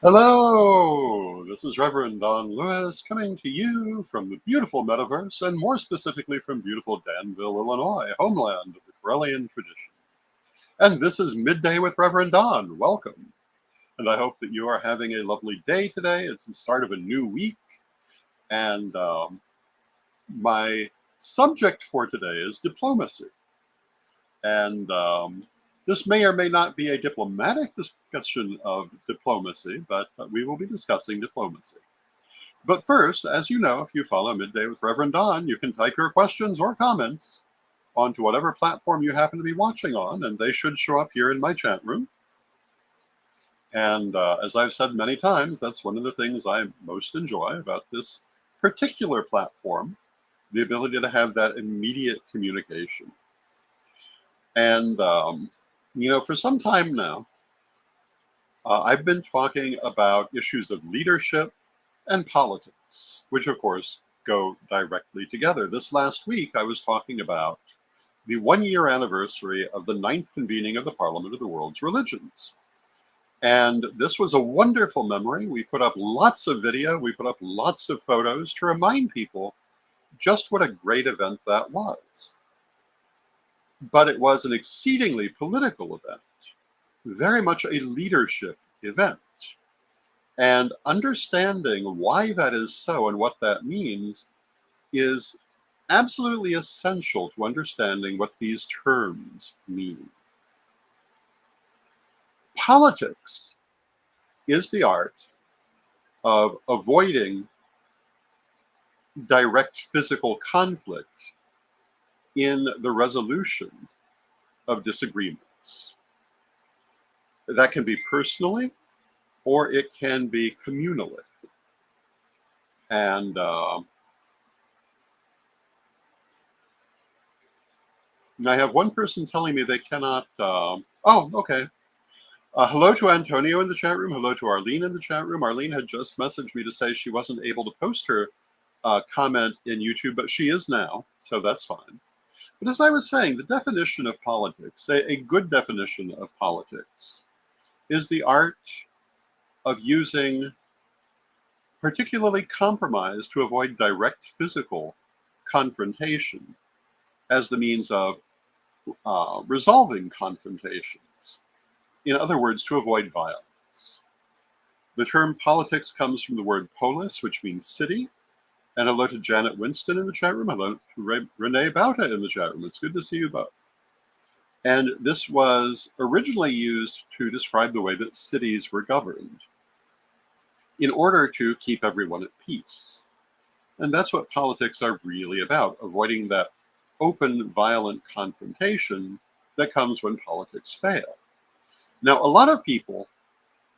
Hello, this is Reverend Don Lewis coming to you from the beautiful metaverse, and more specifically from beautiful Danville, Illinois, homeland of the Corellian tradition. And this is Midday with Reverend Don. Welcome. And I hope that you are having a lovely day today. It's the start of a new week, and my subject for today is diplomacy. And this may or may not be a diplomatic discussion of diplomacy, but we will be discussing diplomacy. But first, as you know, if you follow Midday with Reverend Don, you can type your questions or comments onto whatever platform you happen to be watching on, and they should show up here in my chat room. And as I've said many times, that's one of the things I most enjoy about this particular platform, the ability to have that immediate communication. And, for some time now, I've been talking about issues of leadership and politics, which of course go directly together. This last week, I was talking about the 1-year anniversary of the 9th convening of the Parliament of the World's Religions. And this was a wonderful memory. We put up lots of video, we put up lots of photos to remind people just what a great event that was. But it was an exceedingly political event, very much a leadership event. And understanding why that is so and what that means is absolutely essential to understanding what these terms mean. Politics is the art of avoiding direct physical conflict in the resolution of disagreements. That can be personally, or it can be communally. And I have one person telling me they cannot. Okay. Hello to Antonio in the chat room. Hello to Arlene in the chat room. Arlene had just messaged me to say she wasn't able to post her comment in YouTube, but she is now, so that's fine. But as I was saying, the definition of politics, a good definition of politics, is the art of using particularly compromise to avoid direct physical confrontation as the means of resolving confrontations. In other words, to avoid violence. The term politics comes from the word polis, which means city. And hello to Janet Winston in the chat room. Hello to Renee Bauta in the chat room. It's good to see you both. And this was originally used to describe the way that cities were governed in order to keep everyone at peace. And that's what politics are really about, avoiding that open, violent confrontation that comes when politics fail. Now, a lot of people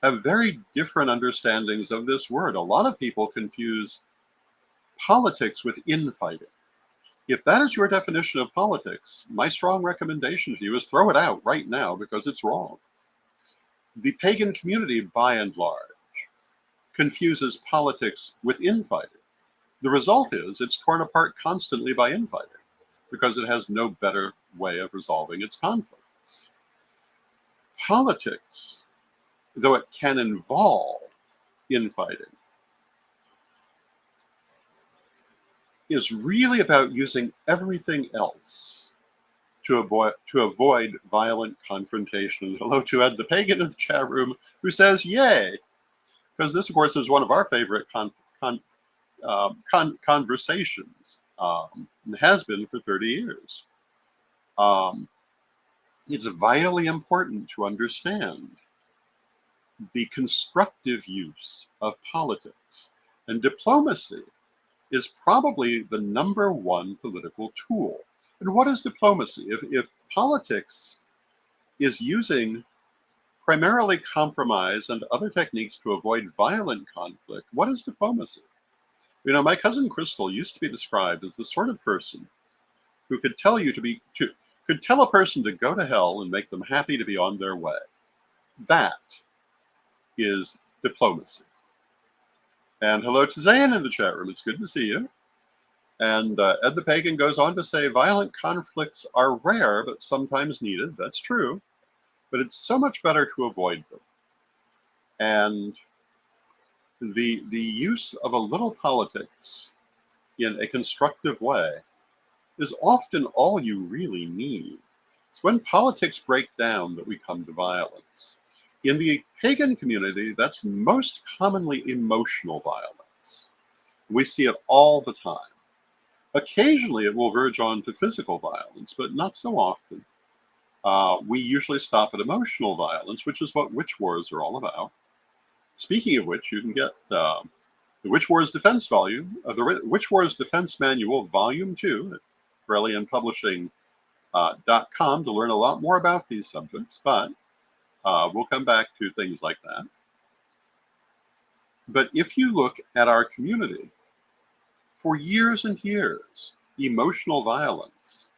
have very different understandings of this word. A lot of people confuse politics with infighting. If that is your definition of politics, my strong recommendation to you is throw it out right now because it's wrong. The pagan community, by and large, confuses politics with infighting. The result is it's torn apart constantly by infighting because it has no better way of resolving its conflicts. Politics, though it can involve infighting, is really about using everything else to avoid violent confrontation. Hello to Ed the Pagan in the chat room who says, yay, because this, of course, is one of our favorite conversations. It has been for 30 years. It's vitally important to understand the constructive use of politics. And diplomacy is probably the number one political tool. And what is diplomacy? If politics is using primarily compromise and other techniques to avoid violent conflict, what is diplomacy? My cousin Crystal used to be described as the sort of person who could tell could tell a person to go to hell and make them happy to be on their way. That is diplomacy. And hello to Zane in the chat room. It's good to see you. And Ed the Pagan goes on to say, violent conflicts are rare, but sometimes needed. That's true. But it's so much better to avoid them. And The use of a little politics in a constructive way is often all you really need. It's when politics break down that we come to violence. In the pagan community, that's most commonly emotional violence. We see it all the time. Occasionally, it will verge on to physical violence, but not so often. We usually stop at emotional violence, which is what witch wars are all about. Speaking of which, you can get the Witch Wars Defense Volume, the Witch Wars Defense Manual, Volume 2, at BrilliantPublishing.com to learn a lot more about these subjects, but we'll come back to things like that. But if you look at our community, for years and years, emotional violence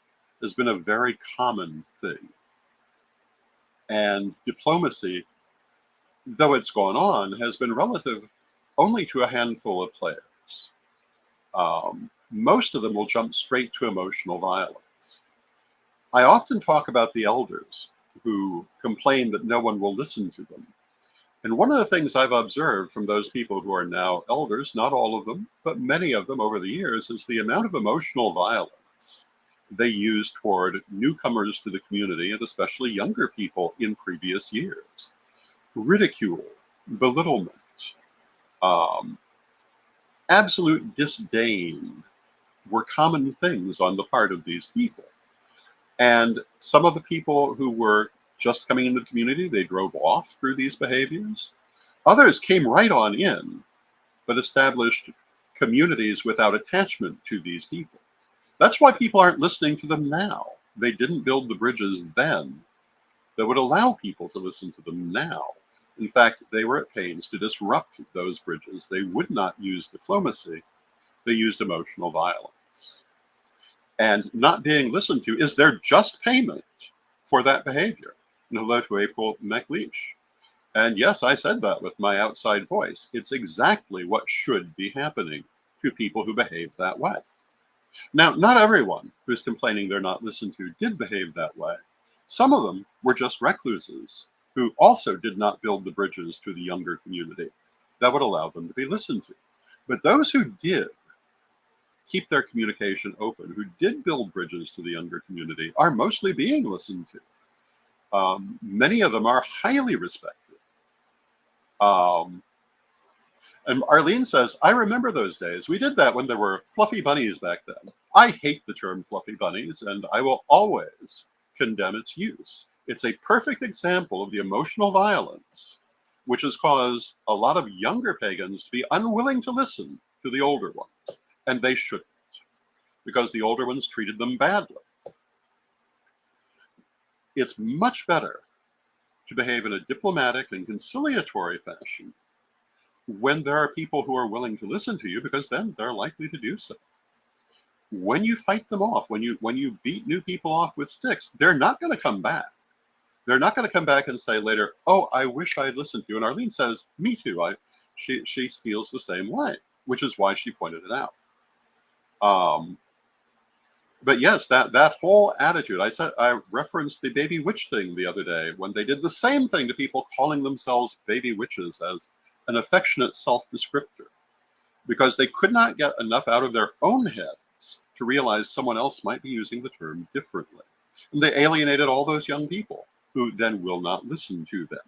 has been a very common thing. And diplomacy, though it's gone on, has been relative only to a handful of players. Most of them will jump straight to emotional violence. I often talk about the elders who complain that no one will listen to them. And one of the things I've observed from those people who are now elders, not all of them, but many of them over the years, is the amount of emotional violence they use toward newcomers to the community, and especially younger people in previous years. Ridicule, belittlement, absolute disdain were common things on the part of these people. And some of the people who were just coming into the community, they drove off through these behaviors. Others came right on in, but established communities without attachment to these people. That's why people aren't listening to them now. They didn't build the bridges then that would allow people to listen to them now. In fact, they were at pains to disrupt those bridges. They would not use diplomacy. They used emotional violence. And not being listened to is their just payment for that behavior. And hello to April McLeish. And yes, I said that with my outside voice. It's exactly what should be happening to people who behave that way. Now, not everyone who's complaining they're not listened to did behave that way. Some of them were just recluses who also did not build the bridges to the younger community that would allow them to be listened to. But those who did keep their communication open, who did build bridges to the younger community, are mostly being listened to. Many of them are highly respected. And Arlene says, I remember those days. We did that when there were fluffy bunnies back then. I hate the term fluffy bunnies, and I will always condemn its use. It's a perfect example of the emotional violence which has caused a lot of younger pagans to be unwilling to listen to the older ones. And they shouldn't, because the older ones treated them badly. It's much better to behave in a diplomatic and conciliatory fashion when there are people who are willing to listen to you, because then they're likely to do so. When you fight them off, when you beat new people off with sticks, they're not going to come back. They're not going to come back and say later, oh, I wish I had listened to you. And Arlene says, me too. She feels the same way, which is why she pointed it out. But yes, that whole attitude, I referenced the baby witch thing the other day when they did the same thing to people calling themselves baby witches as an affectionate self-descriptor, because they could not get enough out of their own heads to realize someone else might be using the term differently. And they alienated all those young people who then will not listen to them.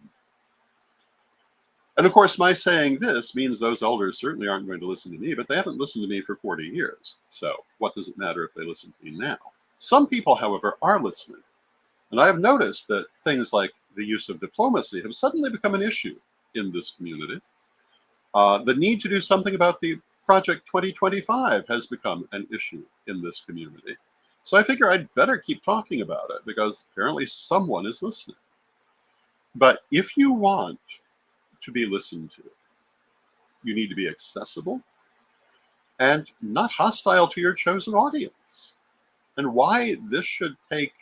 And of course, my saying this means those elders certainly aren't going to listen to me, but they haven't listened to me for 40 years. So what does it matter if they listen to me now? Some people, however, are listening. And I have noticed that things like the use of diplomacy have suddenly become an issue in this community. The need to do something about the Project 2025 has become an issue in this community. So I figure I'd better keep talking about it, because apparently someone is listening. But if you want to be listened to, you need to be accessible and not hostile to your chosen audience. And why this should take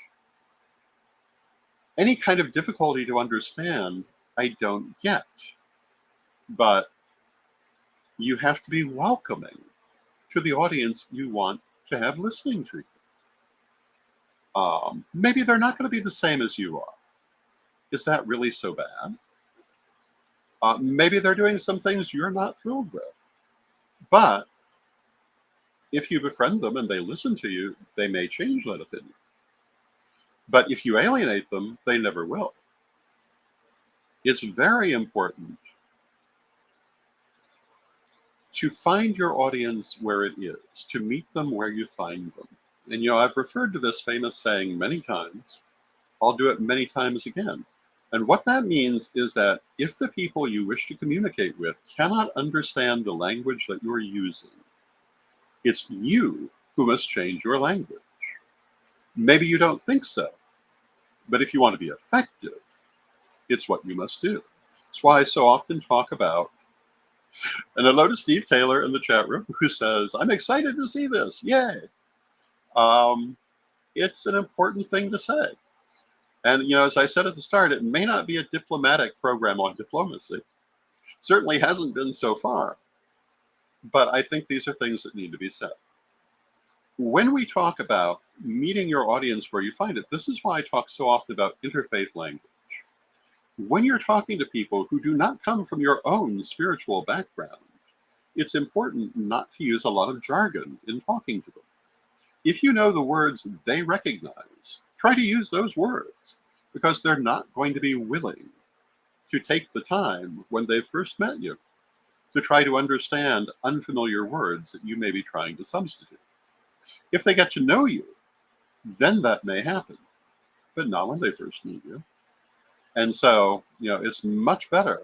any kind of difficulty to understand, I don't get. But you have to be welcoming to the audience you want to have listening to you. Maybe they're not going to be the same as you are. Is that really so bad? Maybe they're doing some things you're not thrilled with. But if you befriend them and they listen to you, they may change that opinion. But if you alienate them, they never will. It's very important to find your audience where it is, to meet them where you find them. And I've referred to this famous saying many times. I'll do it many times again. And what that means is that if the people you wish to communicate with cannot understand the language that you're using, it's you who must change your language. Maybe you don't think so, but if you want to be effective, it's what you must do. That's why I so often talk about, and hello to Steve Taylor in the chat room who says, I'm excited to see this. Yay. It's an important thing to say. And, as I said at the start, it may not be a diplomatic program on diplomacy. Certainly hasn't been so far. But I think these are things that need to be said. When we talk about meeting your audience where you find it, this is why I talk so often about interfaith language. When you're talking to people who do not come from your own spiritual background, it's important not to use a lot of jargon in talking to them. If you know the words they recognize, try to use those words, because they're not going to be willing to take the time when they first met you to try to understand unfamiliar words that you may be trying to substitute. If they get to know you, then that may happen, but not when they first meet you. And so, it's much better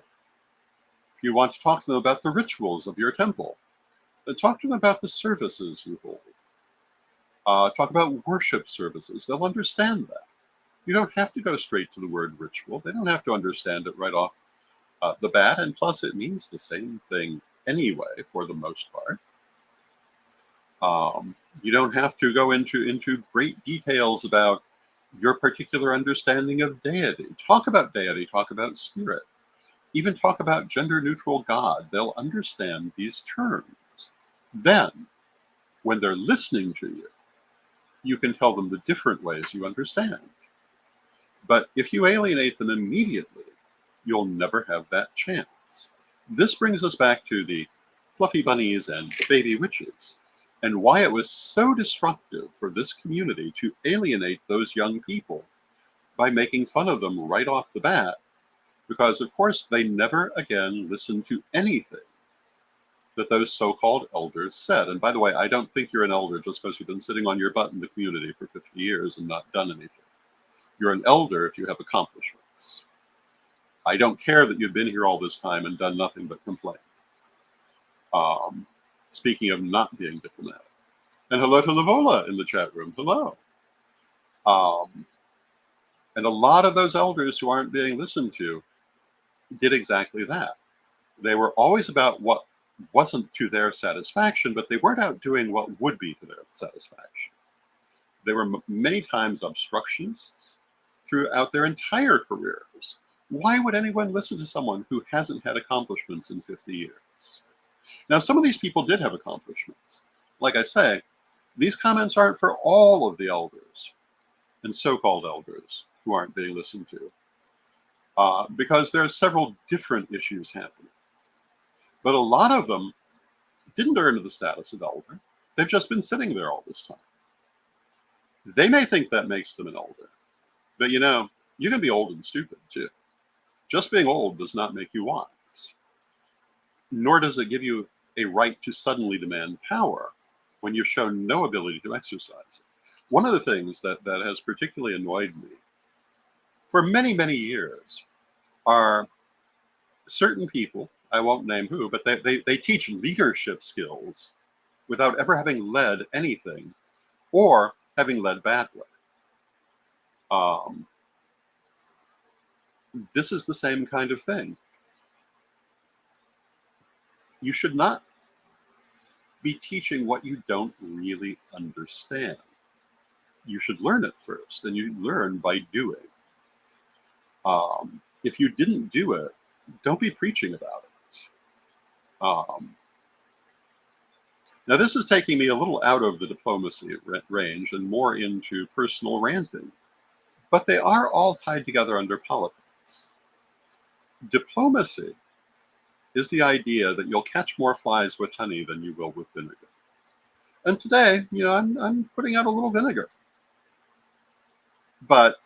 if you want to talk to them about the rituals of your temple, then talk to them about the services you hold. Talk about worship services. They'll understand that. You don't have to go straight to the word ritual. They don't have to understand it right off the bat. And plus, it means the same thing anyway, for the most part. You don't have to go into great details about your particular understanding of deity. Talk about deity, talk about spirit, even talk about gender-neutral God. They'll understand these terms. Then, when they're listening to you, you can tell them the different ways you understand. But if you alienate them immediately, you'll never have that chance. This brings us back to the fluffy bunnies and baby witches, and why it was so destructive for this community to alienate those young people by making fun of them right off the bat, because, of course, they never again listened to anything that those so-called elders said. And by the way, I don't think you're an elder just because you've been sitting on your butt in the community for 50 years and not done anything. You're an elder if you have accomplishments. I don't care that you've been here all this time and done nothing but complain. Speaking of not being diplomatic. And hello to Lavola in the chat room. Hello. And a lot of those elders who aren't being listened to did exactly that. They were always about what wasn't to their satisfaction, but they weren't out doing what would be to their satisfaction. They were many times obstructionists throughout their entire careers. Why would anyone listen to someone who hasn't had accomplishments in 50 years? Now, some of these people did have accomplishments. Like I say, these comments aren't for all of the elders and so-called elders who aren't being listened to, because there are several different issues happening. But a lot of them didn't earn the status of elder. They've just been sitting there all this time. They may think that makes them an elder, but you can be old and stupid too. Just being old does not make you wise, nor does it give you a right to suddenly demand power when you've shown no ability to exercise it. One of the things that has particularly annoyed me for many, many years are certain people, I won't name who, but they teach leadership skills without ever having led anything or having led badly. This is the same kind of thing. You should not be teaching what you don't really understand. You should learn it first, and you learn by doing. If you didn't do it, don't be preaching about it. Now, this is taking me a little out of the diplomacy range and more into personal ranting, but they are all tied together under politics. Diplomacy is the idea that you'll catch more flies with honey than you will with vinegar. And today, I'm putting out a little vinegar. But,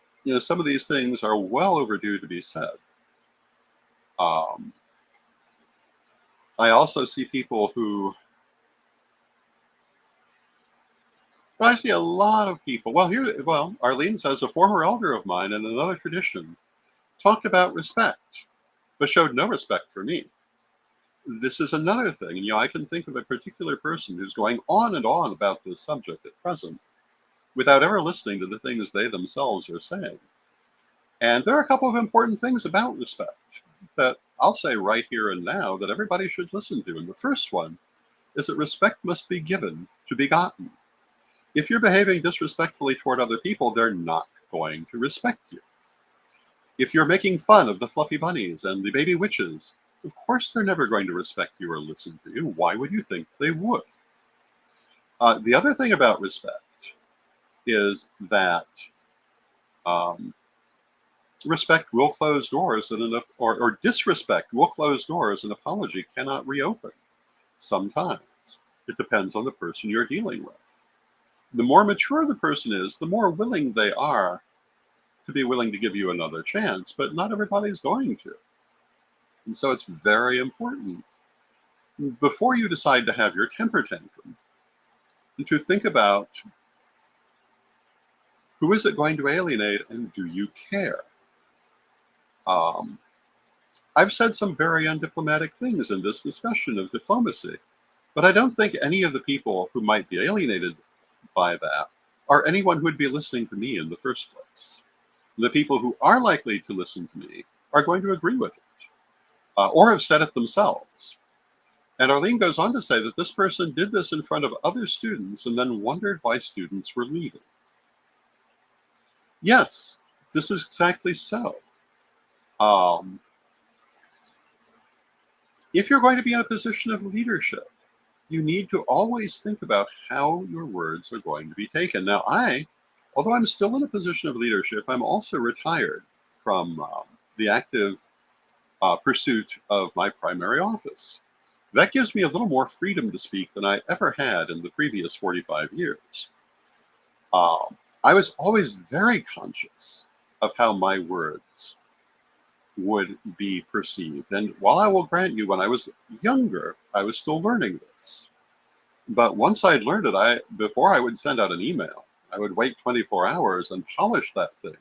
some of these things are well overdue to be said. I also see people who, I see a lot of people. Well, Arlene says a former elder of mine in another tradition talked about respect, but showed no respect for me. This is another thing. And, I can think of a particular person who's going on and on about this subject at present without ever listening to the things they themselves are saying. And there are a couple of important things about respect that I'll say right here and now that everybody should listen to. And the first one is that respect must be given to be gotten. If you're behaving disrespectfully toward other people, they're not going to respect you. If you're making fun of the fluffy bunnies and the baby witches, of course they're never going to respect you or listen to you. Why would you think they would? The other thing about respect is that respect will close doors, or disrespect will close doors, and apology cannot reopen. Sometimes. It depends on the person you're dealing with. The more mature the person is, the more willing they are to be willing to give you another chance, but not everybody's going to. And so it's very important, before you decide to have your temper tantrum, to think about who is it going to alienate and do you care? I've said some very undiplomatic things in this discussion of diplomacy, but I don't think any of the people who might be alienated by that are anyone who would be listening to me in the first place. The people who are likely to listen to me are going to agree with it, or have said it themselves. And Arlene goes on to say that this person did this in front of other students and then wondered why students were leaving. Yes, this is exactly so. If you're going to be in a position of leadership, you need to always think about how your words are going to be taken. Now, although I'm still in a position of leadership, I'm also retired from the active pursuit of my primary office. That gives me a little more freedom to speak than I ever had in the previous 45 years. I was always very conscious of how my words would be perceived. And while I will grant you, when I was younger, I was still learning this. But once I'd learned it, before I would send out an email, I would wait 24 hours and polish that thing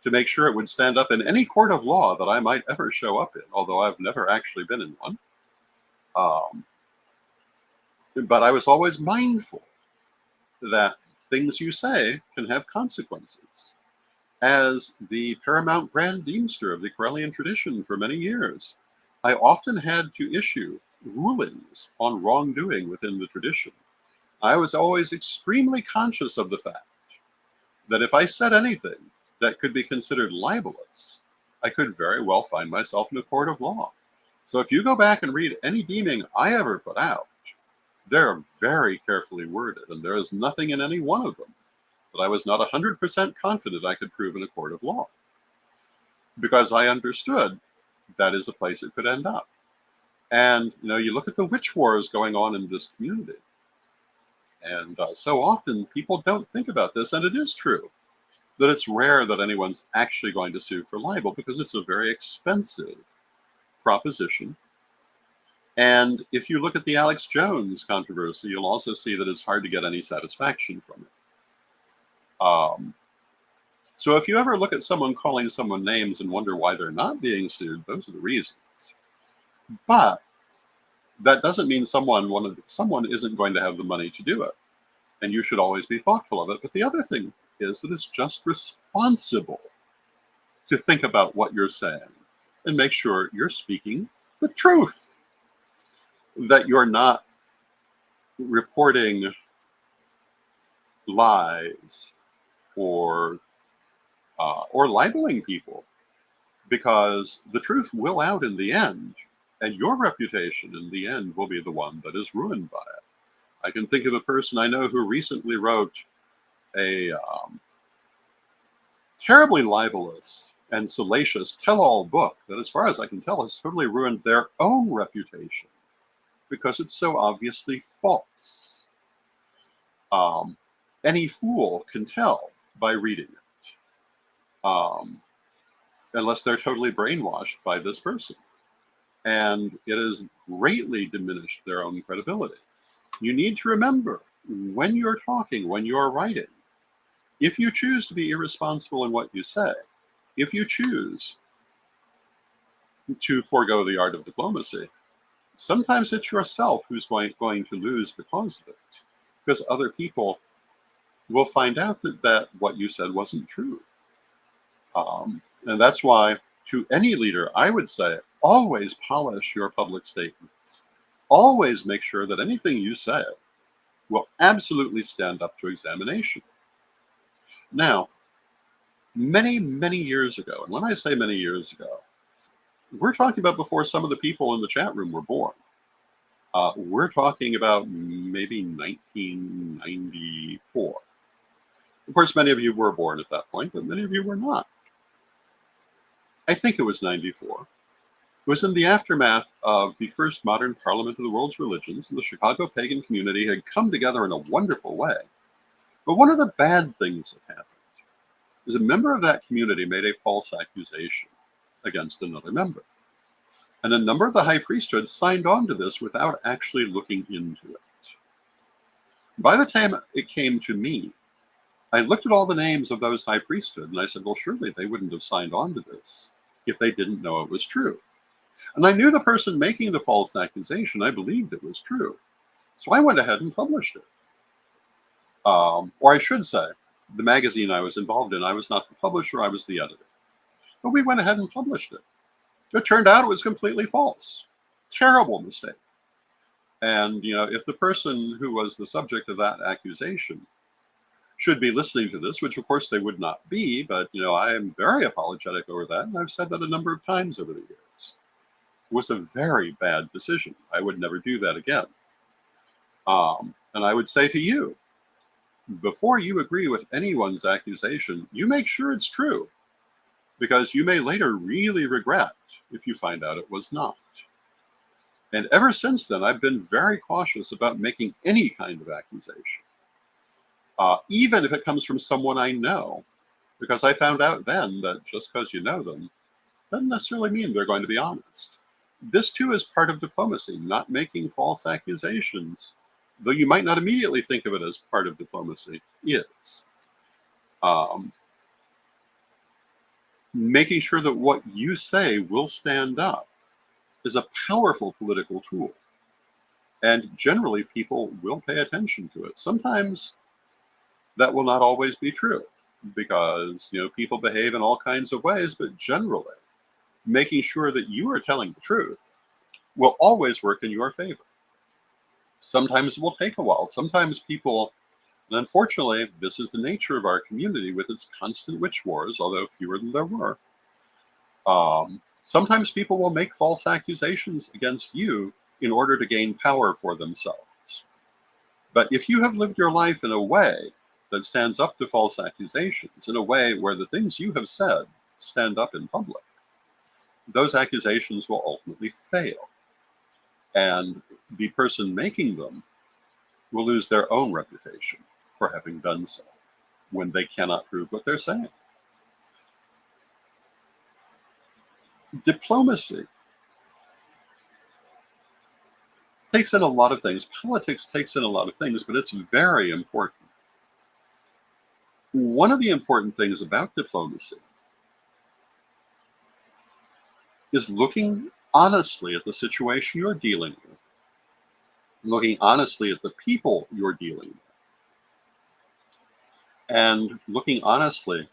to make sure it would stand up in any court of law that I might ever show up in, although I've never actually been in one. But I was always mindful that things you say can have consequences. As the paramount Grand Deemster of the Corellian tradition for many years, I often had to issue rulings on wrongdoing within the tradition. I was always extremely conscious of the fact that if I said anything that could be considered libelous, I could very well find myself in a court of law. So if you go back and read any deeming I ever put out, they're very carefully worded, and there is nothing in any one of them that I was not 100% confident I could prove in a court of law, because I understood that is a place it could end up. And, you look at the witch wars going on in this community, and so often people don't think about this, and it is true that it's rare that anyone's actually going to sue for libel, because it's a very expensive proposition. And if you look at the Alex Jones controversy, you'll also see that it's hard to get any satisfaction from it. So if you ever look at someone calling someone names and wonder why they're not being sued, those are the reasons. But that doesn't mean someone isn't going to have the money to do it. And you should always be thoughtful of it. But the other thing is that it's just responsible to think about what you're saying and make sure you're speaking the truth, that you're not reporting lies or libeling people, because the truth will out in the end, and your reputation in the end will be the one that is ruined by it. I can think of a person I know who recently wrote a terribly libelous and salacious tell-all book that, as far as I can tell, has totally ruined their own reputation because it's so obviously false. Any fool can tell by reading it, unless they're totally brainwashed by this person. And it has greatly diminished their own credibility. You need to remember, when you're talking, when you're writing, if you choose to be irresponsible in what you say, if you choose to forego the art of diplomacy, sometimes it's yourself who's going to lose because of it, because other people will find out that what you said wasn't true. And that's why, to any leader, I would say, always polish your public statements. Always make sure that anything you say will absolutely stand up to examination. Now, many, many years ago, and when I say many years ago, we're talking about before some of the people in the chat room were born. We're talking about maybe 1994. Of course, many of you were born at that point, but many of you were not. I think it was 94. It was in the aftermath of the first modern parliament of the world's religions, and the Chicago pagan community had come together in a wonderful way. But one of the bad things that happened is a member of that community made a false accusation against another member. And a number of the high priesthood signed on to this without actually looking into it. By the time it came to me, I looked at all the names of those high priesthood and I said, well, surely they wouldn't have signed on to this if they didn't know it was true. And I knew the person making the false accusation, I believed it was true. So I went ahead and published it. Or I should say, the magazine I was involved in, I was not the publisher, I was the editor. But we went ahead and published it. It turned out it was completely false. Terrible mistake. And, if the person who was the subject of that accusation should be listening to this, which of course they would not be, but, I am very apologetic over that. And I've said that a number of times over the years. It was a very bad decision. I would never do that again. And I would say to you, before you agree with anyone's accusation, you make sure it's true, because you may later really regret if you find out it was not. And ever since then, I've been very cautious about making any kind of accusation, even if it comes from someone I know, because I found out then that just because you know them doesn't necessarily mean they're going to be honest. This too is part of diplomacy, not making false accusations, though you might not immediately think of it as part of diplomacy, is. Making sure that what you say will stand up is a powerful political tool. And generally, people will pay attention to it. Sometimes that will not always be true because, people behave in all kinds of ways, but generally, making sure that you are telling the truth will always work in your favor. Sometimes it will take a while. Sometimes people, and unfortunately, this is the nature of our community with its constant witch wars, although fewer than there were. Sometimes people will make false accusations against you in order to gain power for themselves. But if you have lived your life in a way that stands up to false accusations, in a way where the things you have said stand up in public, those accusations will ultimately fail. And the person making them will lose their own reputation for having done so when they cannot prove what they're saying. Diplomacy takes in a lot of things. Politics takes in a lot of things, but it's very important. One of the important things about diplomacy is looking honestly at the situation you're dealing with, looking honestly at the people you're dealing with, and looking honestly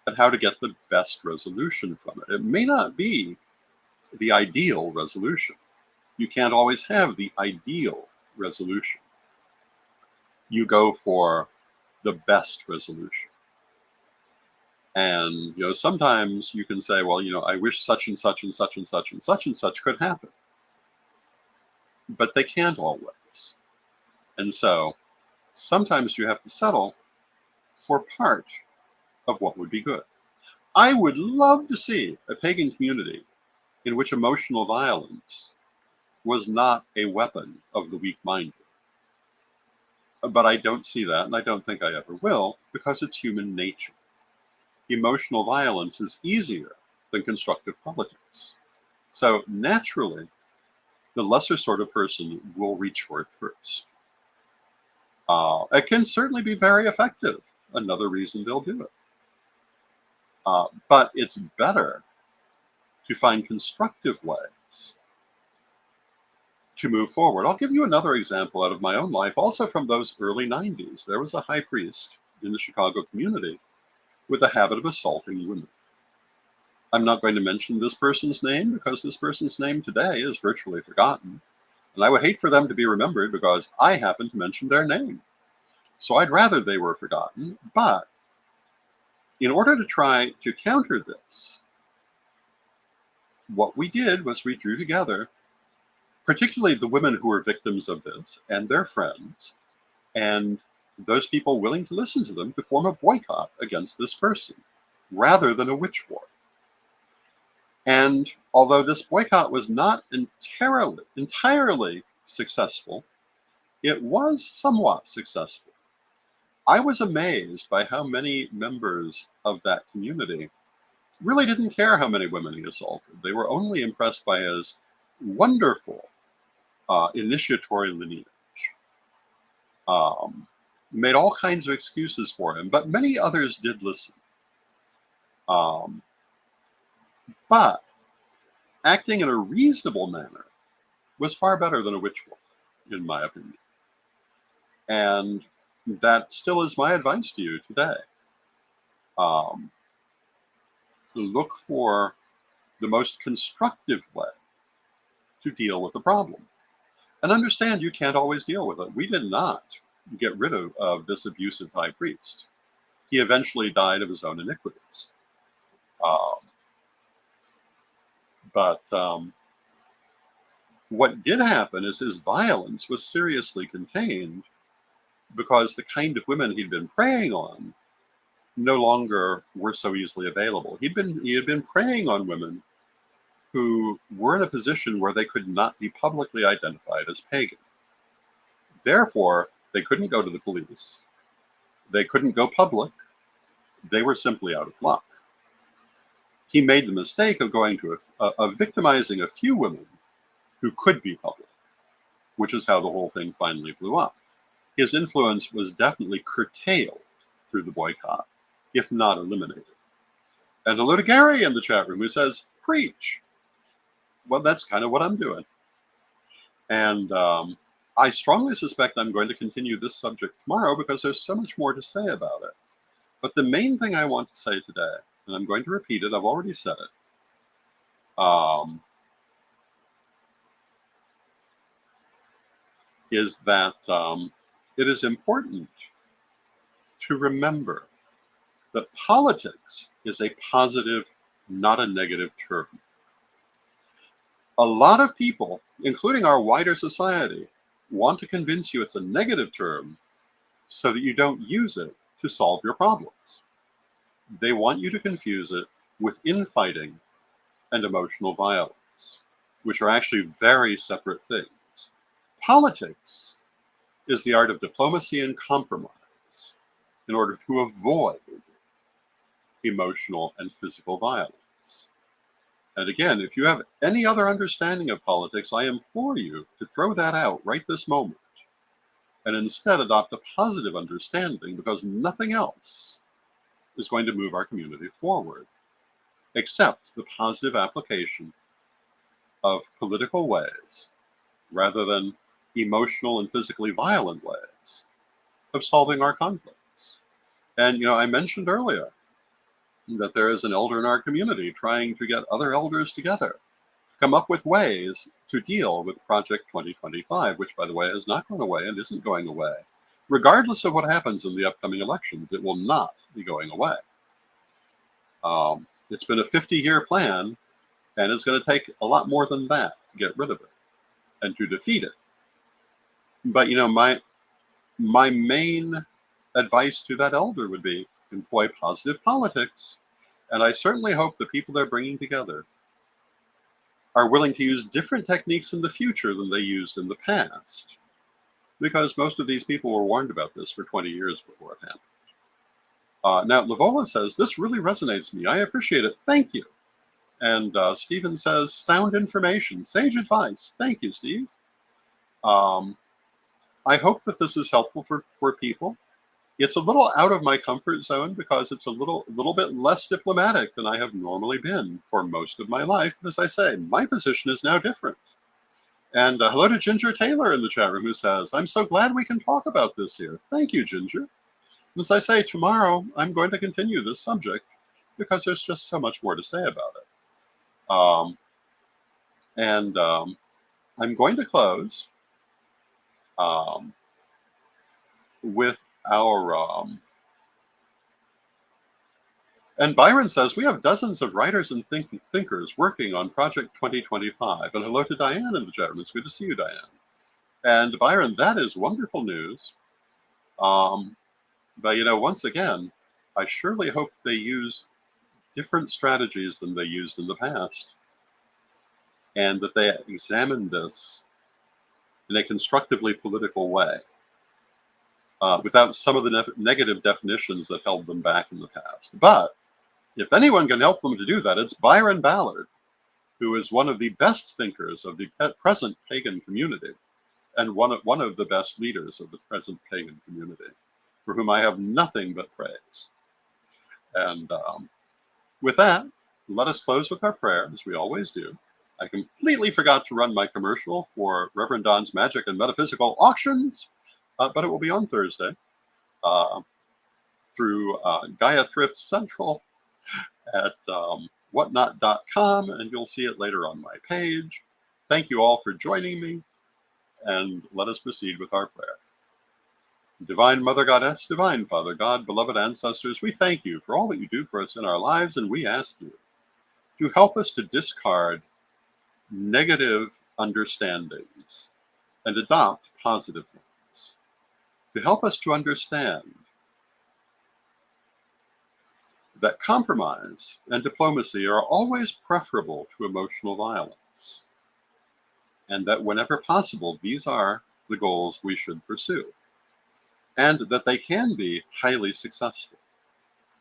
at how to get the best resolution from it. It may not be the ideal resolution. You can't always have the ideal resolution. You go for the best resolution. And, sometimes you can say, well, I wish such and such and such and such and such and such could happen. But they can't always. And so sometimes you have to settle for part of what would be good. I would love to see a pagan community in which emotional violence was not a weapon of the weak-minded. But I don't see that, and I don't think I ever will, because it's human nature. Emotional violence is easier than constructive politics. So naturally, the lesser sort of person will reach for it first. It can certainly be very effective. Another reason they'll do it. But it's better to find constructive ways to move forward. I'll give you another example out of my own life, also from those early 90s. There was a high priest in the Chicago community with a habit of assaulting women. I'm not going to mention this person's name because this person's name today is virtually forgotten. And I would hate for them to be remembered because I happen to mention their name. So I'd rather they were forgotten. But in order to try to counter this, what we did was we drew together, particularly the women who were victims of this and their friends, and those people willing to listen to them, to form a boycott against this person rather than a witch war. And although this boycott was not entirely successful, it was somewhat successful. I was amazed by how many members of that community really didn't care how many women he assaulted. They were only impressed by his wonderful initiatory lineage. Made all kinds of excuses for him, but many others did listen. But acting in a reasonable manner was far better than a witch war, in my opinion. And that still is my advice to you today. Look for the most constructive way to deal with a problem. And understand you can't always deal with it. We did not get rid of this abusive high priest. He eventually died of his own iniquities. But what did happen is his violence was seriously contained because the kind of women he'd been preying on no longer were so easily available. He had been preying on women who were in a position where they could not be publicly identified as pagan. Therefore, they couldn't go to the police. They couldn't go public. They were simply out of luck. He made the mistake of going to of victimizing a few women who could be public, which is how the whole thing finally blew up. His influence was definitely curtailed through the boycott, if not eliminated. And hello to Gary in the chat room who says, preach. Well, that's kind of what I'm doing. And I strongly suspect I'm going to continue this subject tomorrow because there's so much more to say about it. But the main thing I want to say today, and I'm going to repeat it, I've already said it, is that it is important to remember that politics is a positive, not a negative term. A lot of people, including our wider society, want to convince you it's a negative term so that you don't use it to solve your problems. They want you to confuse it with infighting and emotional violence, which are actually very separate things. Politics is the art of diplomacy and compromise in order to avoid emotional and physical violence. And again, if you have any other understanding of politics, I implore you to throw that out right this moment and instead adopt a positive understanding, because nothing else is going to move our community forward except the positive application of political ways rather than emotional and physically violent ways of solving our conflicts. And, I mentioned earlier that there is an elder in our community trying to get other elders together to come up with ways to deal with Project 2025, which, by the way, has not gone away and isn't going away. Regardless of what happens in the upcoming elections, it will not be going away. It's been a 50-year plan, and it's going to take a lot more than that to get rid of it and to defeat it. But, my main advice to that elder would be employ positive politics And I certainly hope the people they're bringing together are willing to use different techniques in the future than they used in the past. Because most of these people were warned about this for 20 years before it happened. Now, Lavola says, this really resonates with me. I appreciate it. Thank you. And Stephen says, sound information, sage advice. Thank you, Steve. I hope that this is helpful for people. It's a little out of my comfort zone because it's a little bit less diplomatic than I have normally been for most of my life. But as I say, my position is now different. And hello to Ginger Taylor in the chat room who says, I'm so glad we can talk about this here. Thank you, Ginger. As I say, tomorrow I'm going to continue this subject because there's just so much more to say about it. I'm going to close with our... and Byron says, we have dozens of writers and thinkers working on Project 2025. And hello to Diane in the chat room. It's good to see you, Diane. And Byron, that is wonderful news. But, once again, I surely hope they use different strategies than they used in the past. And that they examine this in a constructively political way. Without some of the negative definitions that held them back in the past. But if anyone can help them to do that, it's Byron Ballard, who is one of the best thinkers of the present pagan community and one of the best leaders of the present pagan community, for whom I have nothing but praise. And with that, let us close with our prayer, as we always do. I completely forgot to run my commercial for Rev Don's Magic and Metaphysical Auctions, but it will be on Thursday through Gaia Thrift Central at whatnot.com, and you'll see it later on my page. Thank you all for joining me, and let us proceed with our prayer. Divine Mother Goddess, Divine Father God, beloved ancestors, we thank you for all that you do for us in our lives, and we ask you to help us to discard negative understandings and adopt positive ones, to help us to understand that compromise and diplomacy are always preferable to emotional violence, and that whenever possible, these are the goals we should pursue, and that they can be highly successful.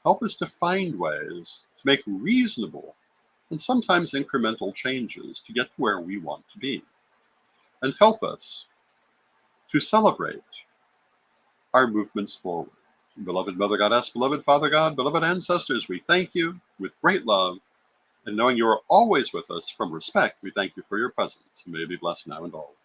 Help us to find ways to make reasonable and sometimes incremental changes to get to where we want to be, and help us to celebrate our movements forward. Beloved Mother Goddess, beloved Father God, beloved ancestors, we thank you with great love, and knowing you are always with us from respect, we thank you for your presence. May it be blessed now and always.